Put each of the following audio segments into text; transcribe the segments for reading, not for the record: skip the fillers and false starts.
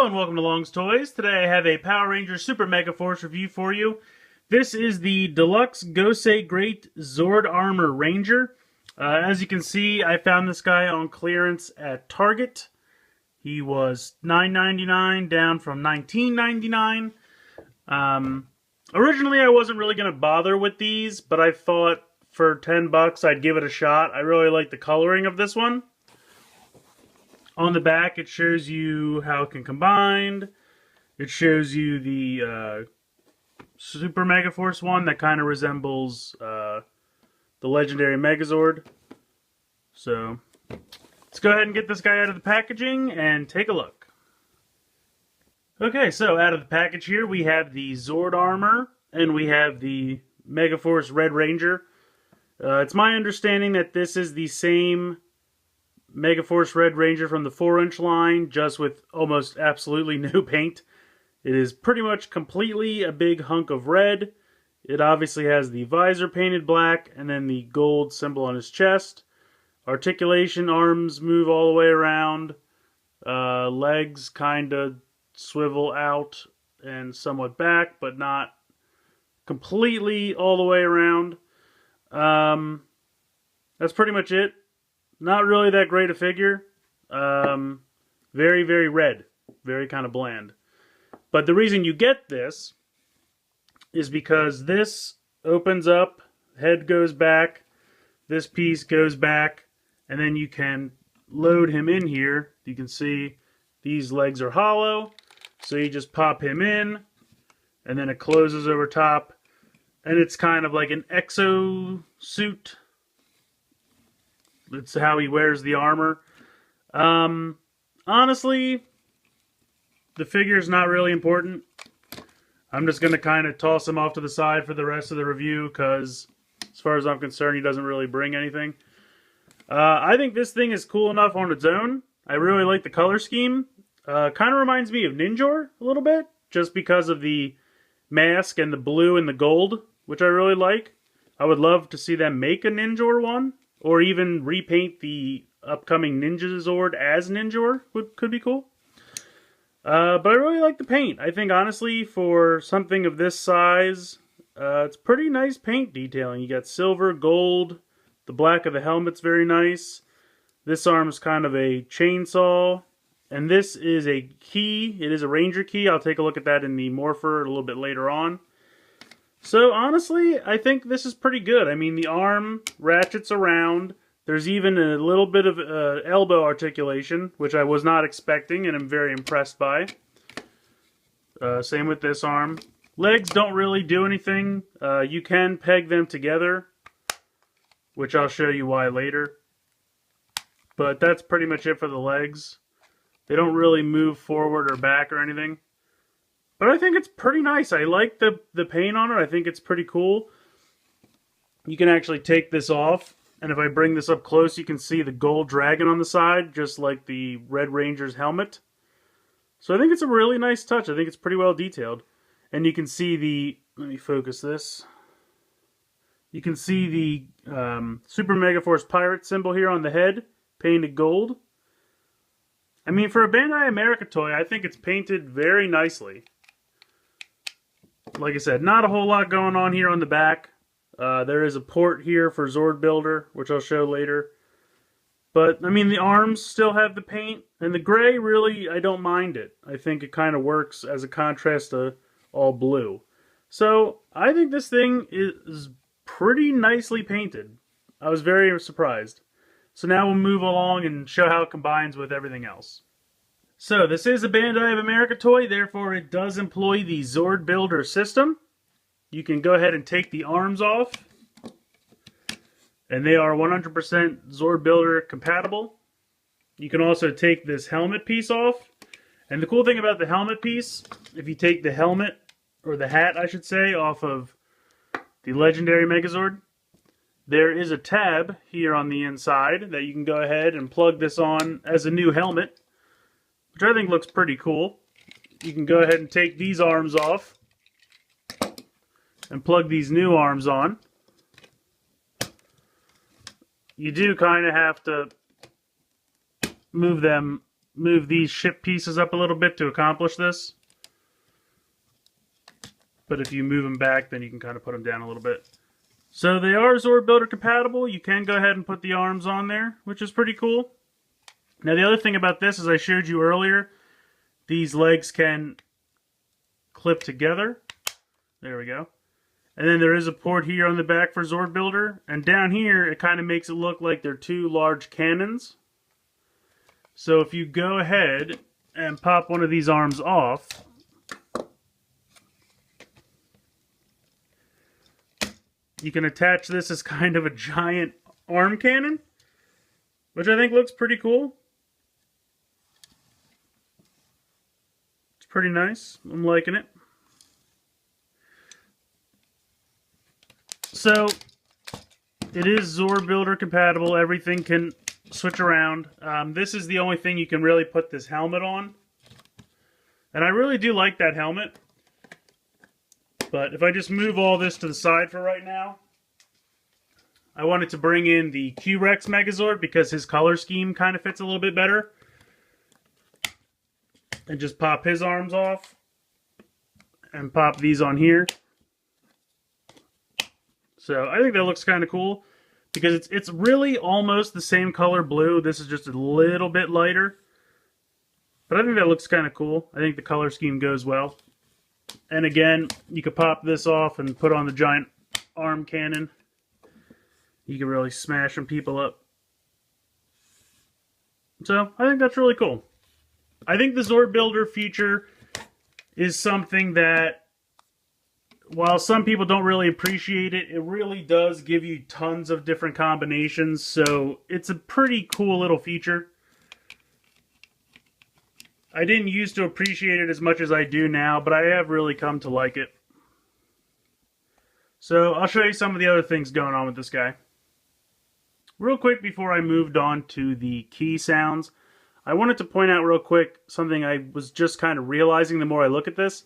Hello and welcome to Long's Toys. Today I have a Power Ranger Super Megaforce review for you. This is the Deluxe Gosei Great Zord Armor Ranger. As you can see, I found this guy on clearance at Target. He was $9.99 down from $19.99. Originally I wasn't really going to bother with these, but I thought for $10 I'd give it a shot. I really like the coloring of this one. On the back, it shows you how it can combine. It shows you the Super Megaforce one that kind of resembles the legendary Megazord. So, let's go ahead and get this guy out of the packaging and take a look. Okay, so out of the package here, we have the Zord armor and we have the Megaforce Red Ranger. It's my understanding that this is the same Megaforce Red Ranger from the 4-inch line, just with almost absolutely no paint. It is pretty much completely a big hunk of red. It obviously has the visor painted black and then the gold symbol on his chest. Articulation, arms move all the way around. Legs kind of swivel out and somewhat back, but not completely all the way around. That's pretty much it. Not really that great a figure. Very, very red. Very kind of bland. But the reason you get this is because this opens up, head goes back, this piece goes back, and then you can load him in here. You can see these legs are hollow, so you just pop him in, and then it closes over top, and it's kind of like an exo suit. It's how he wears the armor. Honestly, the figure is not really important. I'm just going to kind of toss him off to the side for the rest of the review because, as far as I'm concerned, he doesn't really bring anything. I think this thing is cool enough on its own. I really like the color scheme. Kind of reminds me of Ninjor a little bit, just because of the mask and the blue and the gold, which I really like. I would love to see them make a Ninjor one. Or even repaint the upcoming Ninja Zord as Ninjor could be cool. But I really like the paint. I think, honestly, for something of this size, it's pretty nice paint detailing. You got silver, gold, the black of the helmet's very nice. This arm's kind of a chainsaw. And this is a key. It is a Ranger key. I'll take a look at that in the Morpher a little bit later on. So, honestly, I think this is pretty good. I mean, the arm ratchets around. There's even a little bit of elbow articulation, which I was not expecting and I'm very impressed by. Same with this arm. Legs don't really do anything. You can peg them together, which I'll show you why later. But that's pretty much it for the legs. They don't really move forward or back or anything. But I think it's pretty nice. I like the paint on it. I think it's pretty cool. You can actually take this off. And if I bring this up close, you can see the gold dragon on the side, just like the Red Ranger's helmet. So I think it's a really nice touch. I think it's pretty well detailed. And you can see the... Let me focus this. You can see the Super Megaforce Pirate symbol here on the head, painted gold. I mean, for a Bandai America toy, I think it's painted very nicely. Like I said, not a whole lot going on here on the back. There is a port here for Zord Builder, which I'll show later. But, I mean, the arms still have the paint. And the gray, really, I don't mind it. I think it kind of works as a contrast to all blue. So, I think this thing is pretty nicely painted. I was very surprised. So now we'll move along and show how it combines with everything else. So, this is a Bandai of America toy, therefore it does employ the Zord Builder system. You can go ahead and take the arms off, and they are 100% Zord Builder compatible. You can also take this helmet piece off, and the cool thing about the helmet piece, if you take the helmet, or the hat I should say, off of the legendary Megazord, there is a tab here on the inside that you can go ahead and plug this on as a new helmet, which I think looks pretty cool. You can go ahead and take these arms off and plug these new arms on. You do kind of have to move them move these ship pieces up a little bit to accomplish this. But if you move them back, then you can kind of put them down a little bit. So they are Zord Builder compatible. You can go ahead and put the arms on there, which is pretty cool. Now the other thing about this, as I showed you earlier, these legs can clip together. There we go. And then there is a port here on the back for Zord Builder. And down here, it kind of makes it look like they're two large cannons. So if you go ahead and pop one of these arms off, you can attach this as kind of a giant arm cannon, which I think looks pretty cool. It's pretty nice. I'm liking it. So, it is Zord Builder compatible. Everything can switch around. This is the only thing you can really put this helmet on. And I really do like that helmet. But if I just move all this to the side for right now, I wanted to bring in the Q-Rex Megazord because his color scheme kind of fits a little bit better. And just pop his arms off. And pop these on here. So I think that looks kind of cool because it's really almost the same color blue. This is just a little bit lighter. But I think that looks kind of cool. I think the color scheme goes well. And again, you could pop this off and put on the giant arm cannon. You can really smash some people up. So, I think that's really cool. I think the Zord Builder feature is something that, while some people don't really appreciate it, it really does give you tons of different combinations. So, it's a pretty cool little feature. I didn't used to appreciate it as much as I do now, but I have really come to like it. So, I'll show you some of the other things going on with this guy. Real quick before I moved on to the key sounds, I wanted to point out real quick something I was just kind of realizing the more I look at this.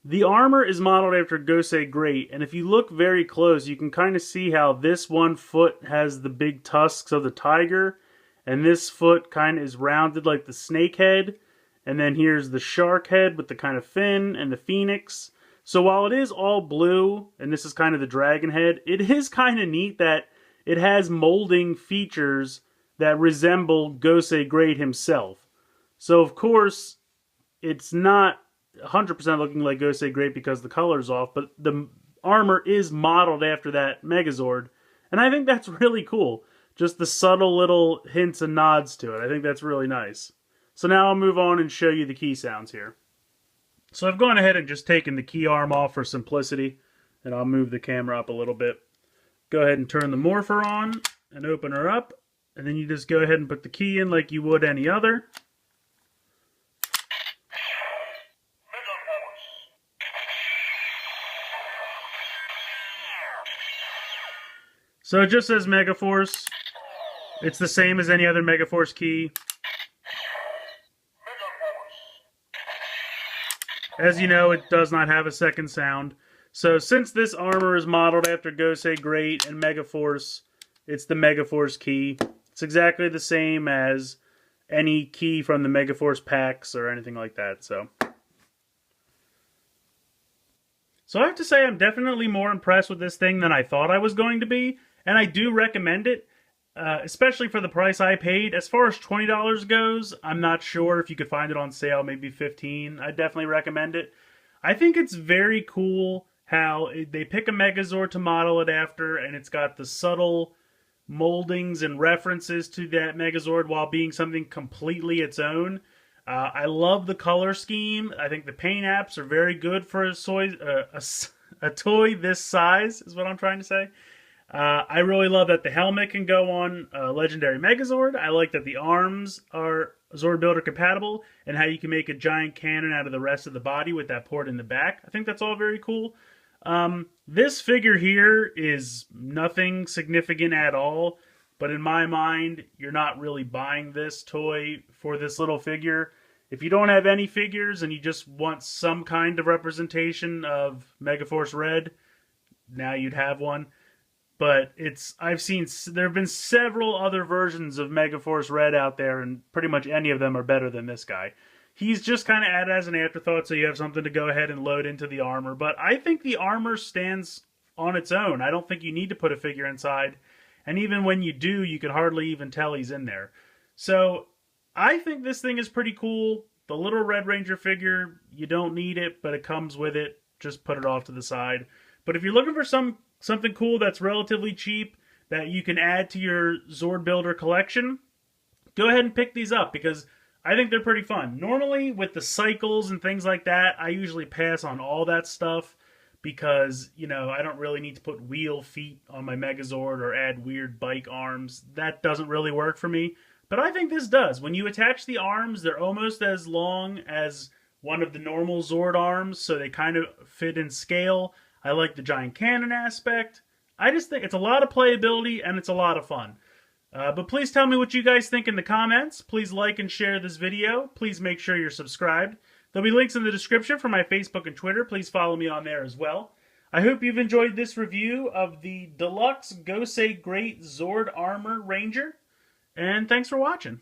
The armor is modeled after Gosei Great, and if you look very close, you can kind of see how this one foot has the big tusks of the tiger, and this foot kind of is rounded like the snake head, and then here's the shark head with the kind of fin and the phoenix. So while it is all blue, and this is kind of the dragon head, it is kind of neat that it has molding features that resemble Gosei Great himself. So of course, it's not 100% looking like Gosei Great because the color's off, but the armor is modeled after that Megazord. And I think that's really cool. Just the subtle little hints and nods to it. I think that's really nice. So now I'll move on and show you the key sounds here. So I've gone ahead and just taken the key arm off for simplicity. And I'll move the camera up a little bit. Go ahead and turn the morpher on and open her up. And then you just go ahead and put the key in like you would any other. So it just says Megaforce. It's the same as any other Megaforce key. As you know, it does not have a second sound. So since this armor is modeled after Gosei Great and Megaforce, it's the Megaforce key. It's exactly the same as any key from the Megaforce packs or anything like that. So I have to say I'm definitely more impressed with this thing than I thought I was going to be. And I do recommend it, especially for the price I paid. As far as $20 goes, I'm not sure if you could find it on sale, maybe $15. I definitely recommend it. I think it's very cool how they pick a Megazord to model it after, and it's got the subtle moldings and references to that Megazord while being something completely its own. I love the color scheme. I think the paint apps are very good for a toy this size, is what I'm trying to say. I really love that the helmet can go on a legendary Megazord. I like that the arms are Zord Builder compatible, and how you can make a giant cannon out of the rest of the body with that port in the back. I think that's all very cool. This figure here is nothing significant at all, but in my mind, you're not really buying this toy for this little figure. If you don't have any figures and you just want some kind of representation of Megaforce Red, now you'd have one. But there have been several other versions of Megaforce Red out there, and pretty much any of them are better than this guy. He's just kind of added as an afterthought, so you have something to go ahead and load into the armor. But I think the armor stands on its own. I don't think you need to put a figure inside. And even when you do, you can hardly even tell he's in there. So I think this thing is pretty cool. The little Red Ranger figure, you don't need it, but it comes with it. Just put it off to the side. But if you're looking for something cool that's relatively cheap that you can add to your Zord Builder collection, go ahead and pick these up because I think they're pretty fun. Normally, with the cycles and things like that, I usually pass on all that stuff because, you know, I don't really need to put wheel feet on my Megazord or add weird bike arms. That doesn't really work for me. But I think this does. When you attach the arms, they're almost as long as one of the normal Zord arms, so they kind of fit in scale. I like the giant cannon aspect. I just think it's a lot of playability and it's a lot of fun. But please tell me what you guys think in the comments. Please like and share this video. Please make sure you're subscribed. There'll be links in the description for my Facebook and Twitter. Please follow me on there as well. I hope you've enjoyed this review of the Deluxe Gosei Great Zord Armor Ranger. And thanks for watching.